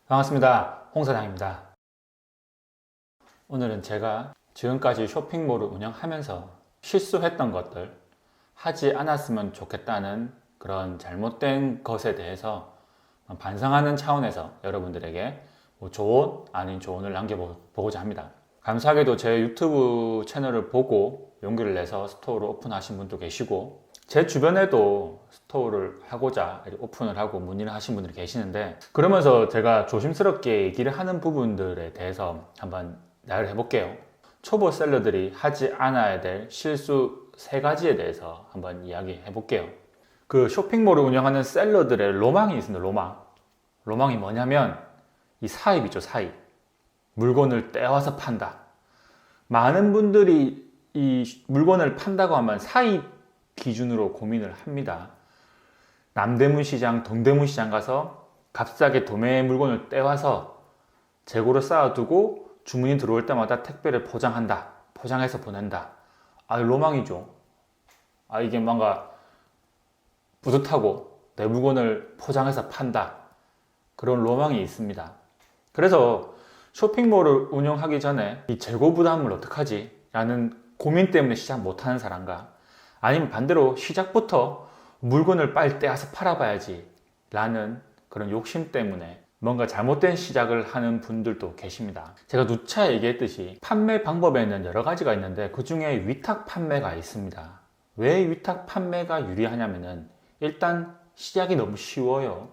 반갑습니다. 홍 사장입니다. 오늘은 제가 지금까지 쇼핑몰을 운영하면서 실수했던 것들, 하지 않았으면 좋겠다는 그런 잘못된 것에 대해서 반성하는 차원에서 여러분들에게 조언 아닌 조언을 남겨보고자 합니다. 감사하게도 제 유튜브 채널을 보고 용기를 내서 스토어를 오픈하신 분도 계시고, 제 주변에도 스토어를 하고자 오픈을 하고 문의를 하신 분들이 계시는데, 그러면서 제가 조심스럽게 얘기를 하는 부분들에 대해서 한번 이야기를 해볼게요. 초보 셀러들이 하지 않아야 될 실수 3가지에 대해서 한번 이야기해 볼게요. 그 쇼핑몰을 운영하는 셀러들의 로망이 있습니다. 로망이 뭐냐면 이 사입이죠. 사입. 물건을 떼와서 판다. 많은 분들이 이 물건을 판다고 하면 사입 기준으로 고민을 합니다. 남대문 시장, 동대문 시장 가서 값싸게 도매 물건을 떼와서 재고로 쌓아두고 주문이 들어올 때마다 택배를 포장한다. 포장해서 보낸다. 로망이죠. 이게 뭔가 뿌듯하고 내 물건을 포장해서 판다. 그런 로망이 있습니다. 그래서 쇼핑몰을 운영하기 전에 이 재고 부담을 어떡하지? 라는 고민 때문에 시작 못하는 사람과, 아니면 반대로 시작부터 물건을 빨리 떼어서 팔아봐야지 라는 그런 욕심 때문에 뭔가 잘못된 시작을 하는 분들도 계십니다. 제가 누차 얘기했듯이 판매 방법에는 여러 가지가 있는데 그 중에 위탁 판매가 있습니다. 왜 위탁 판매가 유리하냐면은 일단 시작이 너무 쉬워요.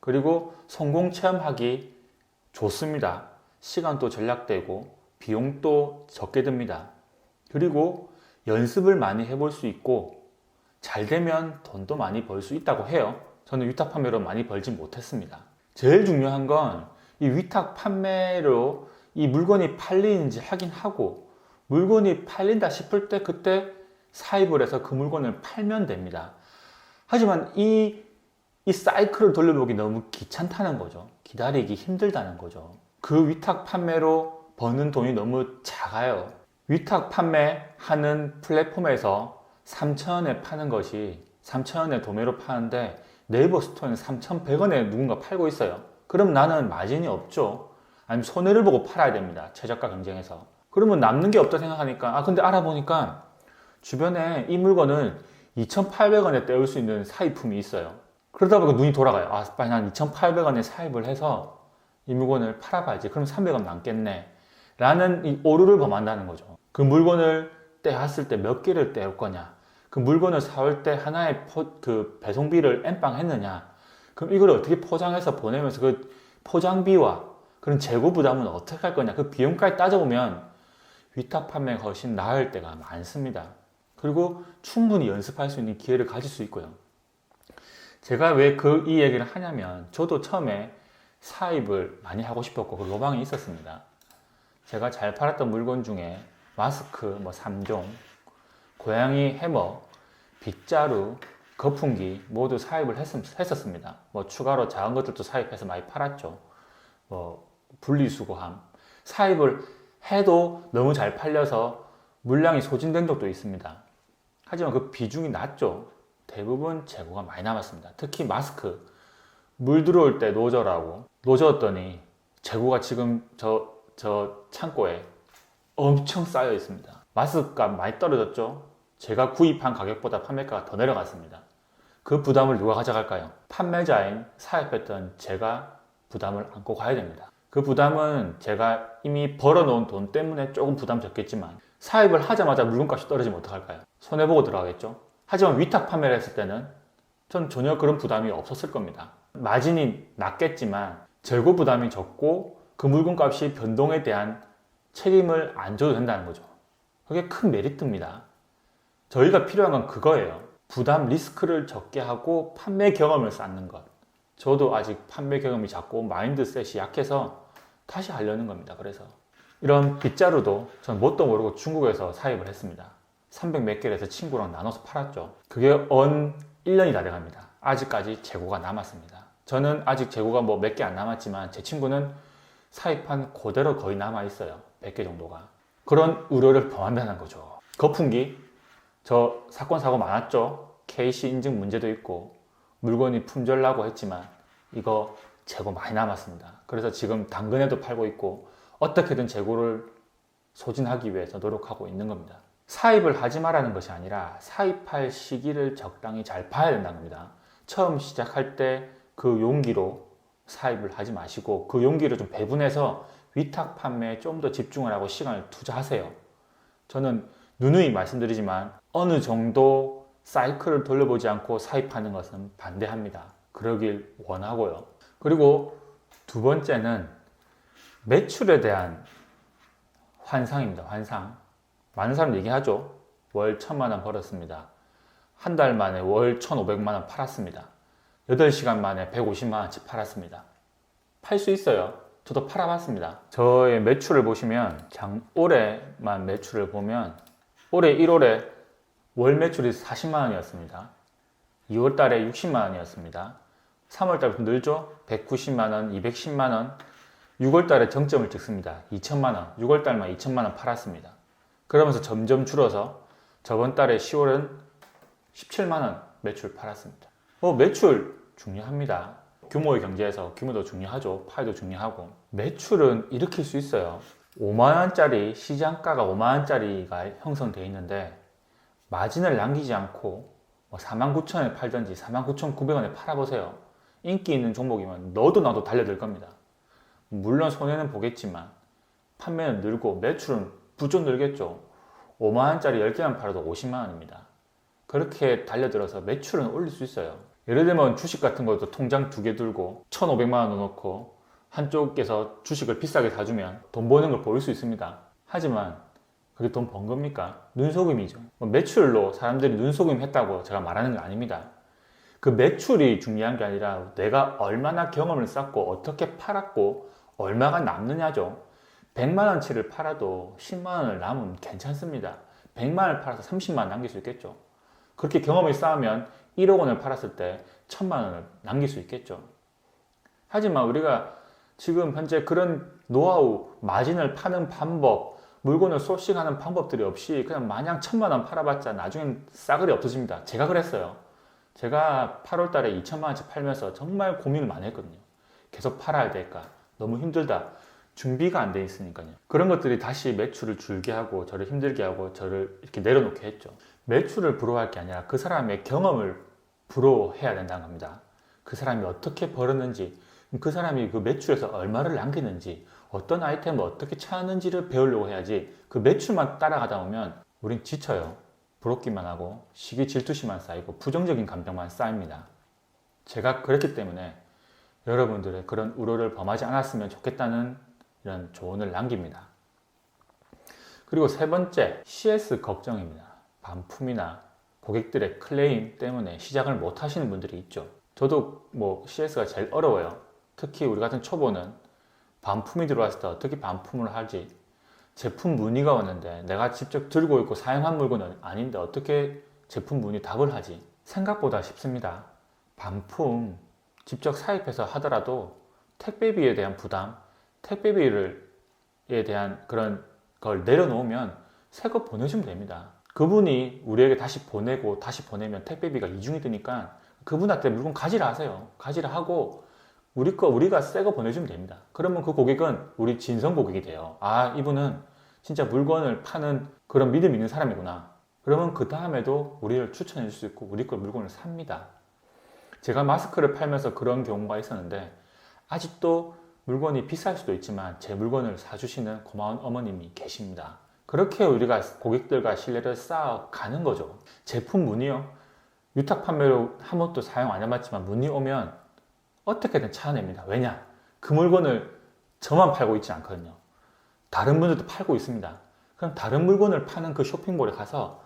그리고 성공 체험하기 좋습니다. 시간도 절약되고 비용도 적게 듭니다. 그리고 연습을 많이 해볼 수 있고 잘 되면 돈도 많이 벌 수 있다고 해요. 저는 위탁 판매로 많이 벌진 못했습니다. 제일 중요한 건 이 위탁 판매로 이 물건이 팔리는지 확인하고, 물건이 팔린다 싶을 때 그때 사입을 해서 그 물건을 팔면 됩니다. 하지만 이 사이클을 돌려보기 너무 귀찮다는 거죠. 기다리기 힘들다는 거죠. 그 위탁 판매로 버는 돈이 너무 작아요. 위탁 판매하는 플랫폼에서 3,000원에 파는 것이 3,000원에 도매로 파는데 네이버 스토어는 3,100원에 누군가 팔고 있어요. 그럼 나는 마진이 없죠. 아니면 손해를 보고 팔아야 됩니다. 최저가 경쟁에서. 그러면 남는 게 없다 생각하니까, 근데 알아보니까 주변에 이 물건을 2,800원에 떼올 수 있는 사입품이 있어요. 그러다 보니까 눈이 돌아가요. 빨리 난 2,800원에 사입을 해서 이 물건을 팔아봐야지. 그럼 300원 남겠네. 라는 이 오류를 범한다는 거죠. 그 물건을 떼왔을 때 몇 개를 떼올 거냐, 그 물건을 사올 때 하나의 그 배송비를 엠빵 했느냐, 그럼 이걸 어떻게 포장해서 보내면서 그 포장비와 그런 재고 부담은 어떻게 할 거냐, 그 비용까지 따져보면 위탁 판매가 훨씬 나을 때가 많습니다. 그리고 충분히 연습할 수 있는 기회를 가질 수 있고요. 제가 왜 이 얘기를 하냐면, 저도 처음에 사입을 많이 하고 싶었고 그 로망이 있었습니다. 제가 잘 팔았던 물건 중에 마스크 3종, 고양이 해머, 빗자루, 거품기 모두 사입을 했었습니다. 추가로 작은 것들도 사입해서 많이 팔았죠. 분리수거함. 사입을 해도 너무 잘 팔려서 물량이 소진된 적도 있습니다. 하지만 그 비중이 낮죠. 대부분 재고가 많이 남았습니다. 특히 마스크. 물 들어올 때 노저라고 노저었더니 재고가 지금 저 창고에 엄청 쌓여 있습니다. 마스크값 많이 떨어졌죠? 제가 구입한 가격보다 판매가가 더 내려갔습니다. 그 부담을 누가 가져갈까요? 판매자인 사입했던 제가 부담을 안고 가야 됩니다. 그 부담은 제가 이미 벌어놓은 돈 때문에 조금 부담 적겠지만, 사입을 하자마자 물건값이 떨어지면 어떡할까요? 손해보고 들어가겠죠? 하지만 위탁 판매를 했을 때는 전 전혀 그런 부담이 없었을 겁니다. 마진이 낮겠지만 재고 부담이 적고 그 물건값이 변동에 대한 책임을 안 져도 된다는 거죠. 그게 큰 메리트입니다. 저희가 필요한 건 그거예요. 부담 리스크를 적게 하고 판매 경험을 쌓는 것. 저도 아직 판매 경험이 작고 마인드셋이 약해서 다시 하려는 겁니다. 그래서 이런 빗자루도 전 뭣도 모르고 중국에서 사입을 했습니다. 300 몇 개를 해서 친구랑 나눠서 팔았죠. 그게 1년이 다 돼갑니다. 아직까지 재고가 남았습니다. 저는 아직 재고가 몇 개 안 남았지만 제 친구는 사입한 그대로 거의 남아있어요. 100개 정도가. 그런 우려를 범한다는 거죠. 거품기. 저 사건 사고 많았죠. KC 인증 문제도 있고 물건이 품절나고 했지만 이거 재고 많이 남았습니다. 그래서 지금 당근에도 팔고 있고 어떻게든 재고를 소진하기 위해서 노력하고 있는 겁니다. 사입을 하지 말라는 것이 아니라 사입할 시기를 적당히 잘 봐야 된다는 겁니다. 처음 시작할 때 그 용기로 사입을 하지 마시고 그 용기를 좀 배분해서 위탁 판매에 좀 더 집중을 하고 시간을 투자하세요. 저는 누누이 말씀드리지만 어느 정도 사이클을 돌려보지 않고 사입하는 것은 반대합니다. 그러길 원하고요. 그리고 두 번째는 매출에 대한 환상입니다. 환상. 많은 사람 얘기하죠. 월 1,000만 원 벌었습니다. 한 달 만에 월 1,500만 원 팔았습니다. 8시간 만에 150만 원치 팔았습니다. 팔 수 있어요. 저도 팔아봤습니다. 저의 매출을 보시면 올해만 매출을 보면 올해 1월에 월 매출이 40만 원이었습니다. 2월 달에 60만 원이었습니다. 3월 달부터 늘죠? 190만 원, 210만 원. 6월 달에 정점을 찍습니다. 2천만 원. 6월 달만 2천만 원 팔았습니다. 그러면서 점점 줄어서 저번 달에 10월은 17만 원 매출 팔았습니다. 매출 중요합니다. 규모의 경제에서 규모도 중요하죠. 파이도 중요하고. 매출은 일으킬 수 있어요. 5만 원짜리 시장가가 5만 원짜리가 형성되어 있는데 마진을 남기지 않고 49,000원에 팔든지 49,900원에 팔아보세요. 인기 있는 종목이면 너도 나도 달려들 겁니다. 물론 손해는 보겠지만 판매는 늘고 매출은 부쩍 늘겠죠. 5만 원짜리 10개만 팔아도 50만 원입니다. 그렇게 달려들어서 매출은 올릴 수 있어요. 예를 들면 주식 같은 것도 통장 2개 들고 1,500만 원 넣어놓고 한쪽에서 주식을 비싸게 사주면 돈 버는 걸 보일 수 있습니다. 하지만 그게 돈 번 겁니까? 눈속임이죠. 매출로 사람들이 눈속임 했다고 제가 말하는 게 아닙니다. 그 매출이 중요한 게 아니라 내가 얼마나 경험을 쌓고 어떻게 팔았고 얼마가 남느냐죠. 100만 원치를 팔아도 10만 원을 남으면 괜찮습니다. 100만 원을 팔아서 30만 원 남길 수 있겠죠. 그렇게 경험을 쌓으면 1억 원을 팔았을 때 1,000만 원을 남길 수 있겠죠. 하지만 우리가 지금 현재 그런 노하우, 마진을 파는 방법, 물건을 소싱하는 방법들이 없이 그냥 마냥 1,000만 원 팔아봤자 나중엔 싸그리 없어집니다. 제가 그랬어요. 제가 8월 달에 2천만 원치 팔면서 정말 고민을 많이 했거든요. 계속 팔아야 될까? 너무 힘들다. 준비가 안 돼 있으니까요. 그런 것들이 다시 매출을 줄게 하고 저를 힘들게 하고 저를 이렇게 내려놓게 했죠. 매출을 부러워할 게 아니라 그 사람의 경험을 부러워해야 된다는 겁니다. 그 사람이 어떻게 벌었는지, 그 사람이 그 매출에서 얼마를 남기는지, 어떤 아이템을 어떻게 찾는지를 배우려고 해야지 그 매출만 따라가다 보면 우린 지쳐요. 부럽기만 하고 시기 질투심만 쌓이고 부정적인 감정만 쌓입니다. 제가 그랬기 때문에 여러분들의 그런 우려를 범하지 않았으면 좋겠다는 이런 조언을 남깁니다. 그리고 세 번째, CS 걱정입니다. 반품이나 고객들의 클레임 때문에 시작을 못 하시는 분들이 있죠. 저도 CS가 제일 어려워요. 특히 우리 같은 초보는 반품이 들어왔을 때 어떻게 반품을 하지? 제품 문의가 왔는데 내가 직접 들고 있고 사용한 물건은 아닌데 어떻게 제품 문의 답을 하지? 생각보다 쉽습니다. 반품 직접 사입해서 하더라도 택배비에 대한 부담, 택배비에 대한 그런 걸 내려놓으면 새 거 보내주면 됩니다. 그분이 우리에게 다시 보내고 다시 보내면 택배비가 이중이 드니까 그분한테 물건 가지라 하세요. 가지라 하고 우리가 새 거 보내주면 됩니다. 그러면 그 고객은 우리 진성 고객이 돼요. 아, 이분은 진짜 물건을 파는 그런 믿음 있는 사람이구나. 그러면 그 다음에도 우리를 추천해 줄 수 있고 우리 거 물건을 삽니다. 제가 마스크를 팔면서 그런 경우가 있었는데 아직도 물건이 비쌀 수도 있지만 제 물건을 사주시는 고마운 어머님이 계십니다. 그렇게 우리가 고객들과 신뢰를 쌓아가는 거죠. 제품 문의요. 유탁 판매로 한 번도 사용 안 해봤지만 문의 오면 어떻게든 찾아냅니다. 왜냐? 그 물건을 저만 팔고 있지 않거든요. 다른 분들도 팔고 있습니다. 그럼 다른 물건을 파는 그 쇼핑몰에 가서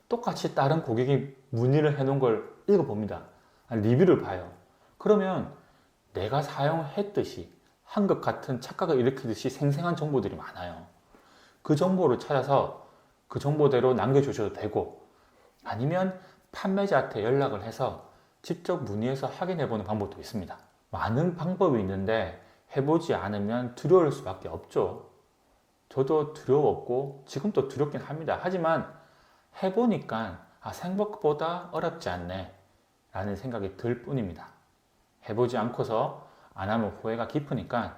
똑같이 다른 고객이 문의를 해놓은 걸 읽어봅니다. 리뷰를 봐요. 그러면 내가 사용했듯이 한 것 같은 착각을 일으키듯이 생생한 정보들이 많아요. 그 정보를 찾아서 그 정보대로 남겨주셔도 되고 아니면 판매자한테 연락을 해서 직접 문의해서 확인해보는 방법도 있습니다. 많은 방법이 있는데 해보지 않으면 두려울 수밖에 없죠. 저도 두려웠고 지금도 두렵긴 합니다. 하지만 해보니까 생각보다 어렵지 않네 라는 생각이 들 뿐입니다. 해보지 않고서 안 하면 후회가 깊으니까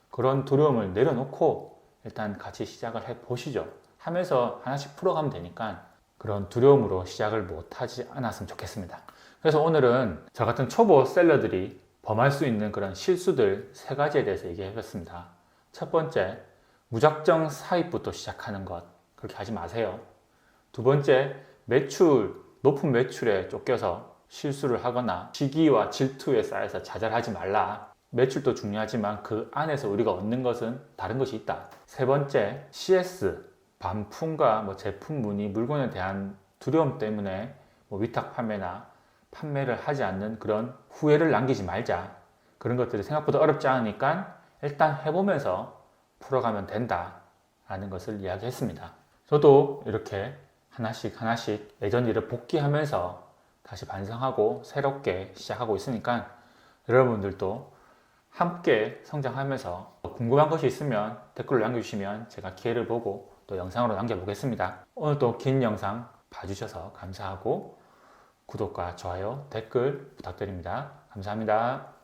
그런 두려움을 내려놓고 일단 같이 시작을 해 보시죠. 하면서 하나씩 풀어가면 되니까 그런 두려움으로 시작을 못하지 않았으면 좋겠습니다. 그래서 오늘은 저 같은 초보 셀러들이 범할 수 있는 그런 실수들 3가지에 대해서 얘기해 봤습니다. 첫 번째, 무작정 사입부터 시작하는 것. 그렇게 하지 마세요. 두 번째, 높은 매출에 쫓겨서 실수를 하거나 시기와 질투에 쌓여서 좌절하지 말라. 매출도 중요하지만 그 안에서 우리가 얻는 것은 다른 것이 있다. 세 번째, CS, 반품과 제품 문의, 물건에 대한 두려움 때문에 위탁 판매나 판매를 하지 않는 그런 후회를 남기지 말자. 그런 것들이 생각보다 어렵지 않으니까 일단 해보면서 풀어가면 된다 라는 것을 이야기했습니다. 저도 이렇게 하나씩 예전 일을 복귀하면서 다시 반성하고 새롭게 시작하고 있으니까 여러분들도 함께 성장하면서 궁금한 것이 있으면 댓글로 남겨주시면 제가 기회를 보고 또 영상으로 남겨보겠습니다. 오늘도 긴 영상 봐주셔서 감사하고 구독과 좋아요, 댓글 부탁드립니다. 감사합니다.